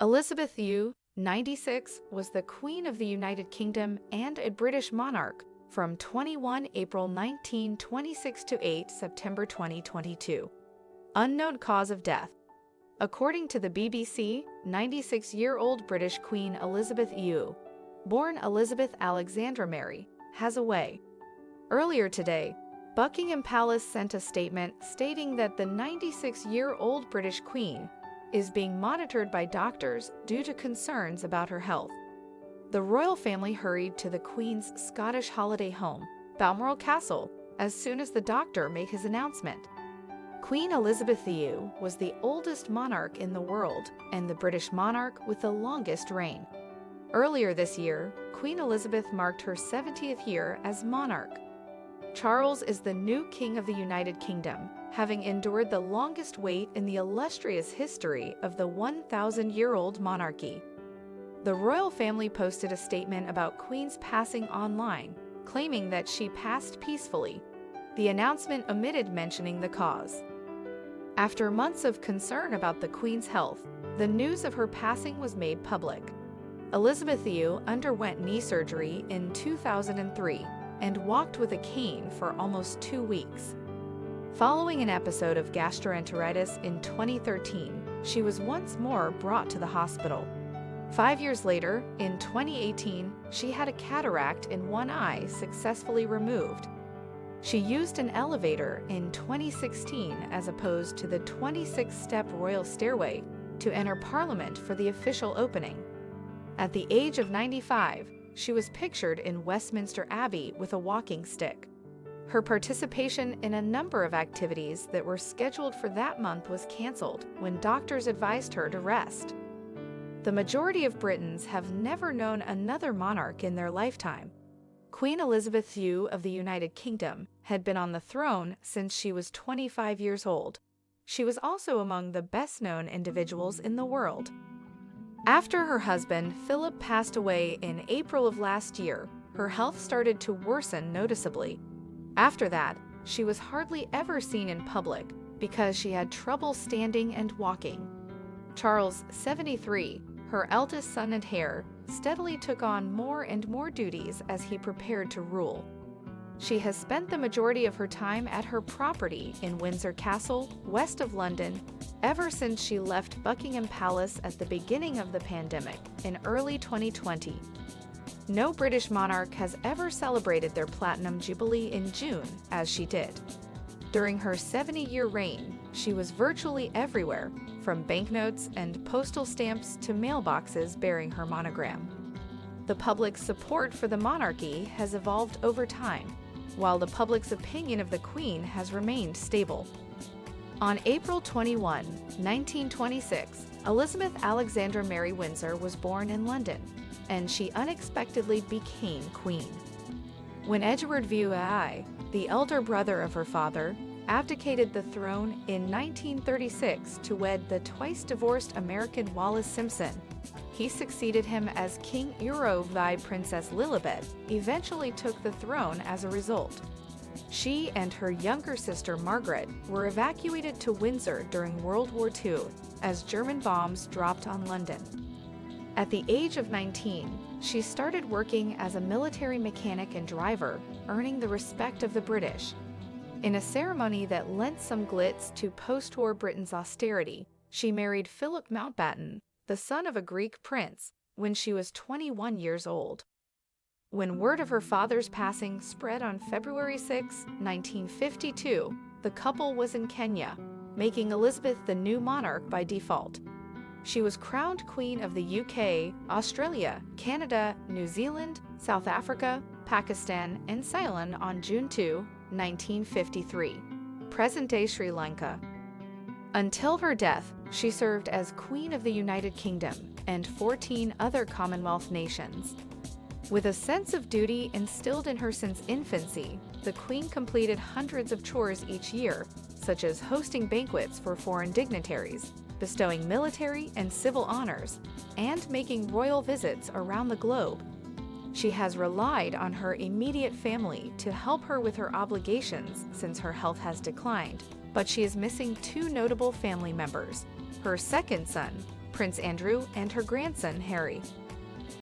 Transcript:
Elizabeth II, 96, was the Queen of the United Kingdom and a British monarch from 21 April 1926 to 8 September 2022. Unknown cause of death. According to the BBC, 96-year-old British Queen Elizabeth II, born Elizabeth Alexandra Mary, has a way. Earlier today, Buckingham Palace sent a statement stating that the 96-year-old British Queen is being monitored by doctors due to concerns about her health. The royal family hurried to the Queen's Scottish holiday home, Balmoral Castle, as soon as the doctor made his announcement. Queen Elizabeth II was the oldest monarch in the world and the British monarch with the longest reign. Earlier this year, Queen Elizabeth marked her 70th year as monarch. Charles is the new King of the United Kingdom, having endured the longest wait in the illustrious history of the 1,000-year-old monarchy. The royal family posted a statement about Queen's passing online, claiming that she passed peacefully. The announcement omitted mentioning the cause. After months of concern about the Queen's health, the news of her passing was made public. Elizabeth II underwent knee surgery in 2003 and walked with a cane for almost 2 weeks. Following an episode of gastroenteritis in 2013, she was once more brought to the hospital. 5 years later, in 2018, she had a cataract in one eye successfully removed. She used an elevator in 2016 as opposed to the 26-step royal stairway to enter Parliament for the official opening. At the age of 95, she was pictured in Westminster Abbey with a walking stick. Her participation in a number of activities that were scheduled for that month was cancelled when doctors advised her to rest. The majority of Britons have never known another monarch in their lifetime. Queen Elizabeth II of the United Kingdom had been on the throne since she was 25 years old. She was also among the best-known individuals in the world. After her husband, Philip, passed away in April of last year, her health started to worsen noticeably. After that, she was hardly ever seen in public because she had trouble standing and walking. Charles, 73, her eldest son and heir, steadily took on more and more duties as he prepared to rule. She has spent the majority of her time at her property in Windsor Castle, west of London, ever since she left Buckingham Palace at the beginning of the pandemic in early 2020. No British monarch has ever celebrated their Platinum Jubilee in June as she did. During her 70-year reign, she was virtually everywhere, from banknotes and postal stamps to mailboxes bearing her monogram. The public's support for the monarchy has evolved over time, while the public's opinion of the Queen has remained stable. On April 21, 1926, Elizabeth Alexandra Mary Windsor was born in London, and she unexpectedly became Queen. When Edward VI, the elder brother of her father, abdicated the throne in 1936 to wed the twice-divorced American Wallis Simpson, he succeeded him as King Euro VI. Princess Lilibet eventually took the throne as a result. She and her younger sister Margaret were evacuated to Windsor during World War II as German bombs dropped on London. At the age of 19, she started working as a military mechanic and driver, earning the respect of the British. In a ceremony that lent some glitz to post-war Britain's austerity, she married Philip Mountbatten, the son of a Greek prince, when she was 21 years old. When word of her father's passing spread on February 6, 1952, the couple was in Kenya, making Elizabeth the new monarch by default. She was crowned Queen of the UK, Australia, Canada, New Zealand, South Africa, Pakistan, and Ceylon on June 2, 1953, present-day Sri Lanka. Until her death, she served as Queen of the United Kingdom and 14 other Commonwealth nations. With a sense of duty instilled in her since infancy, the Queen completed hundreds of chores each year, such as hosting banquets for foreign dignitaries, bestowing military and civil honors, and making royal visits around the globe. She has relied on her immediate family to help her with her obligations since her health has declined, but she is missing two notable family members: her second son, Prince Andrew and her grandson, Harry.